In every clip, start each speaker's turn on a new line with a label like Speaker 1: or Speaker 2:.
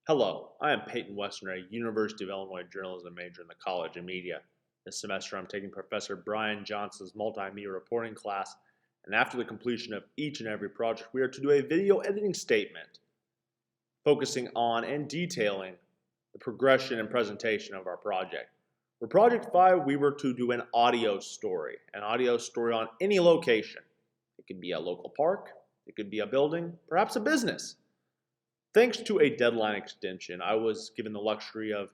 Speaker 1: Hello, I am Peyton Wesner, a University of Illinois journalism major in the College of Media. This semester I'm taking Professor Brian Johnson's multimedia reporting class, and after the completion of each and every project, we are to do a video editing statement focusing on and detailing the progression and presentation of our project. For Project 5, we were to do an audio story on any location. It could be a local park, it could be a building, perhaps a business. Thanks to a deadline extension, I was given the luxury of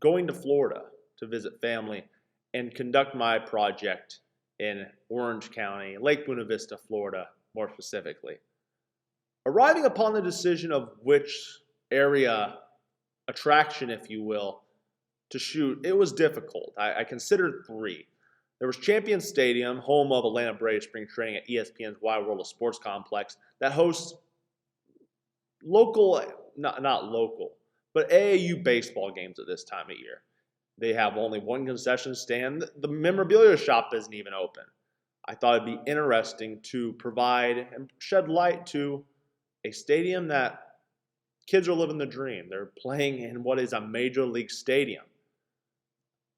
Speaker 1: going to Florida to visit family and conduct my project in Orange County, Lake Buena Vista, Florida, more specifically. Arriving upon the decision of which area, attraction, if you will, to shoot, it was difficult. I considered three. There was Champion Stadium, home of Atlanta Braves spring training at ESPN's Wide World of Sports complex, that hosts local, not local, but AAU baseball games at this time of year. They have only one concession stand. The memorabilia shop isn't even open. I thought it'd be interesting to provide and shed light to a stadium that kids are living the dream. They're playing in what is a major league stadium.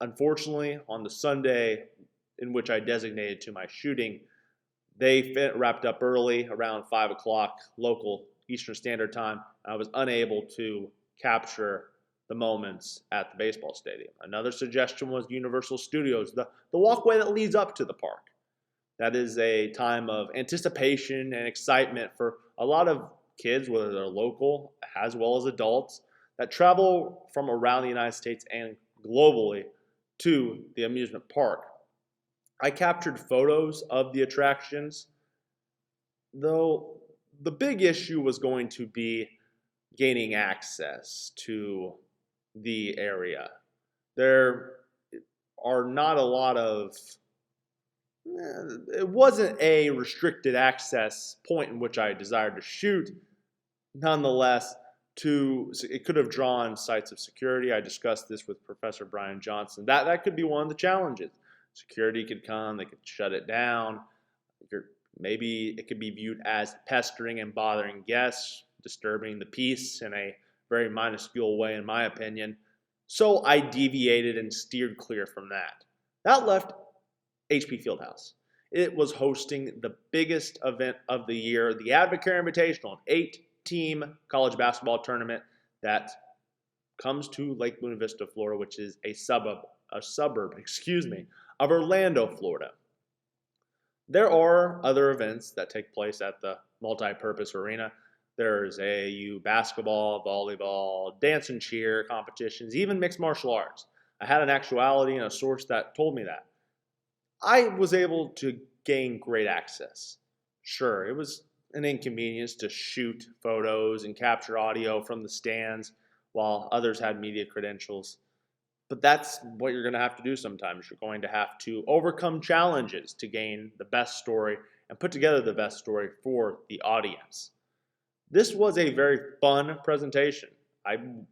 Speaker 1: Unfortunately, on the Sunday in which I designated to my shooting, they wrapped up early, around 5 o'clock local Eastern Standard Time. I was unable to capture the moments at the baseball stadium. Another suggestion was Universal Studios, the walkway that leads up to the park. That is a time of anticipation and excitement for a lot of kids, whether they're local as well as adults, that travel from around the United States and globally to the amusement park. I captured photos of the attractions, though the big issue was going to be gaining access to the area. There are not a lot of, it wasn't a restricted access point in which I desired to shoot. Nonetheless, it could have drawn sites of security. I discussed this with Professor Brian Johnson. That could be one of the challenges. Security could come, they could shut it down. Maybe it could be viewed as pestering and bothering guests, disturbing the peace in a very minuscule way, in my opinion. So I deviated and steered clear from that. That left HP Fieldhouse. It was hosting the biggest event of the year, the AdvoCare Invitational, an 8-team college basketball tournament that comes to Lake Buena Vista, Florida, which is a suburb, of Orlando, Florida. There are other events that take place at the multi-purpose arena. There's AAU basketball, volleyball, dance and cheer competitions, even mixed martial arts. I had an actuality and a source that told me that. I was able to gain great access. Sure, it was an inconvenience to shoot photos and capture audio from the stands while others had media credentials. But that's what you're going to have to do sometimes. You're going to have to overcome challenges to gain the best story and put together the best story for the audience. This was a very fun presentation.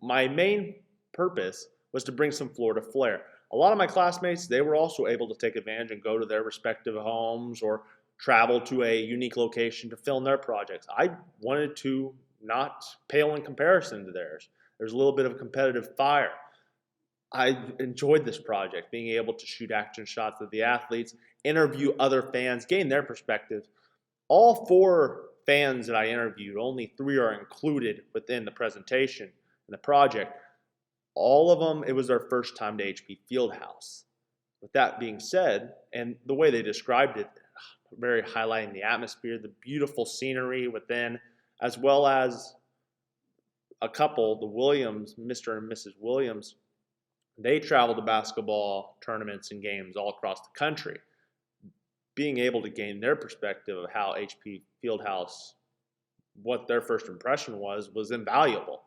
Speaker 1: My main purpose was to bring some Florida flair. A lot of my classmates, they were also able to take advantage and go to their respective homes or travel to a unique location to film their projects. I wanted to not pale in comparison to theirs. There's a little bit of competitive fire. I enjoyed this project, being able to shoot action shots of the athletes, interview other fans, gain their perspective. All 4 fans that I interviewed, only 3 are included within the presentation and the project. All of them, it was their first time to HP Fieldhouse. With that being said, and the way they described it, very highlighting the atmosphere, the beautiful scenery within, as well as a couple, the Williams, Mr. and Mrs. Williams, they travel to basketball tournaments and games all across the country. Being able to gain their perspective of how HP Fieldhouse, what their first impression was invaluable.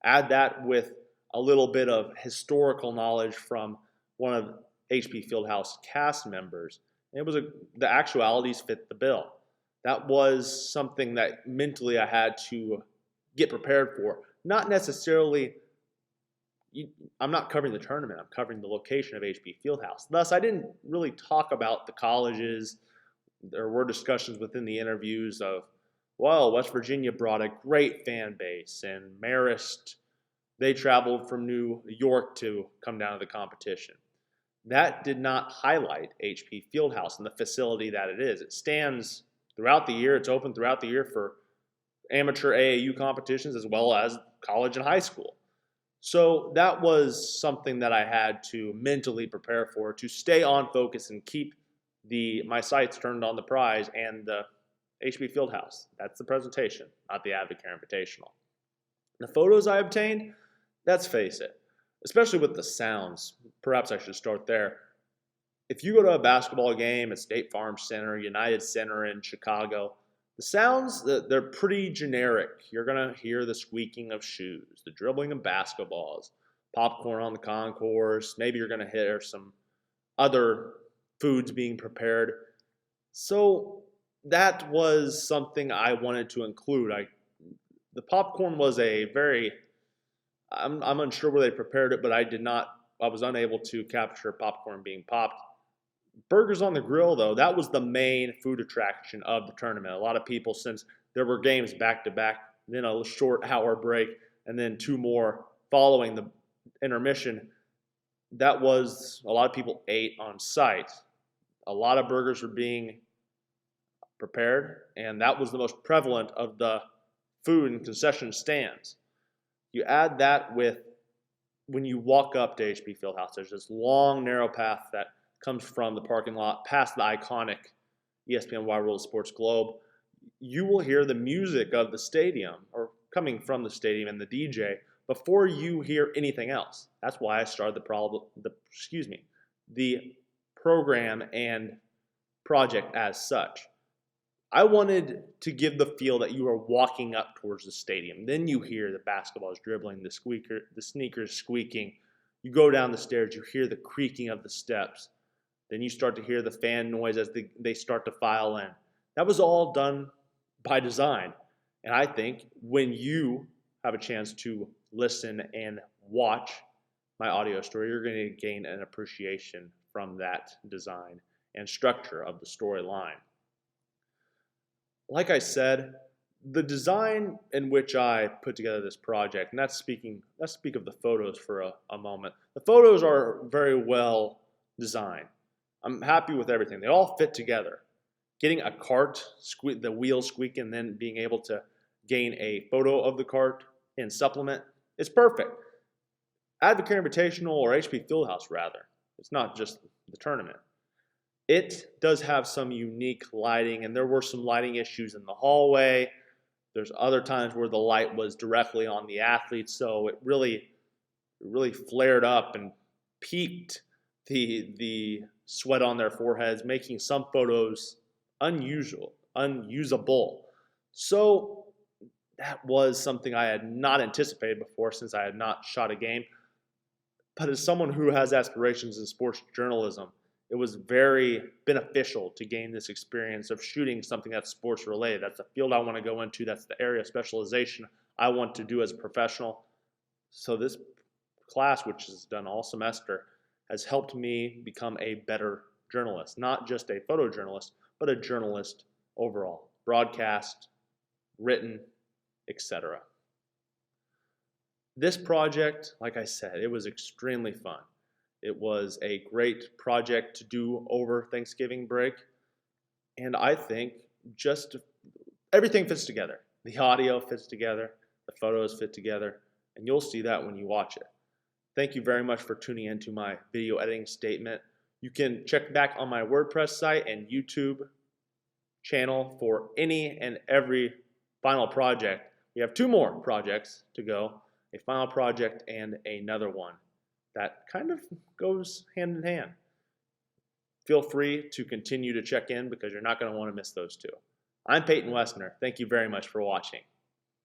Speaker 1: Add that with a little bit of historical knowledge from one of HP Fieldhouse cast members. The actualities fit the bill. That was something that mentally I had to get prepared for. Not necessarily, I'm not covering the tournament, I'm covering the location of HP Fieldhouse. Thus, I didn't really talk about the colleges. There were discussions within the interviews of, well, West Virginia brought a great fan base, and Marist They traveled from New York to come down to the competition. That did not highlight HP Fieldhouse and the facility that it is. It stands throughout the year. It's open throughout the year for amateur AAU competitions as well as college and high school. So that was something that I had to mentally prepare for, to stay on focus and keep my sights turned on the prize and the HP Fieldhouse. That's the presentation, not the AdvoCare Invitational. The photos I obtained, let's face it, especially with the sounds, perhaps I should start there. If you go to a basketball game at State Farm Center, United Center in Chicago, the sounds, they're pretty generic. You're going to hear the squeaking of shoes, the dribbling of basketballs, popcorn on the concourse. Maybe you're going to hear some other foods being prepared. So that was something I wanted to include. The popcorn was I'm unsure where they prepared it, but I was unable to capture popcorn being popped. Burgers on the grill, though, that was the main food attraction of the tournament. A lot of people, since there were games back to back, then a short hour break, and then 2 more following the intermission, that was, a lot of people ate on site. A lot of burgers were being prepared, and that was the most prevalent of the food and concession stands. You add that with, when you walk up to HP Fieldhouse, there's this long, narrow path that comes from the parking lot past the iconic ESPN Wide World Sports Globe. You will hear the music of the stadium, or coming from the stadium, and the DJ before you hear anything else. That's why I started the program and project as such. I wanted to give the feel that you are walking up towards the stadium. Then you hear the basketballs dribbling, the sneakers squeaking. You go down the stairs, you hear the creaking of the steps. Then you start to hear the fan noise as they start to file in. That was all done by design. And I think when you have a chance to listen and watch my audio story, you're going to gain an appreciation from that design and structure of the storyline. Like I said, the design in which I put together this project, and let's speak of the photos for a moment. The photos are very well designed. I'm happy with everything. They all fit together. Getting a cart, the wheels squeaking, and then being able to gain a photo of the cart and supplement, it's perfect. AdvoCare Invitational, or HP Fieldhouse rather, it's not just the tournament. It does have some unique lighting, and there were some lighting issues in the hallway. There's other times where the light was directly on the athletes, so it really flared up and peaked the sweat on their foreheads, making some photos unusable. So that was something I had not anticipated before, since I had not shot a game. But as someone who has aspirations in sports journalism, it was very beneficial to gain this experience of shooting something that's sports related. That's the field I want to go into. That's the area of specialization I want to do as a professional. So this class, which is done all semester, has helped me become a better journalist. Not just a photojournalist, but a journalist overall. Broadcast, written, etc. This project, like I said, it was extremely fun. It was a great project to do over Thanksgiving break. And I think just everything fits together. The audio fits together, the photos fit together, and you'll see that when you watch it. Thank you very much for tuning in to my video editing statement. You can check back on my WordPress site and YouTube channel for any and every final project. We have 2 more projects to go, a final project and another one that kind of goes hand in hand. Feel free to continue to check in because you're not going to want to miss those 2. I'm Peyton Wesner. Thank you very much for watching.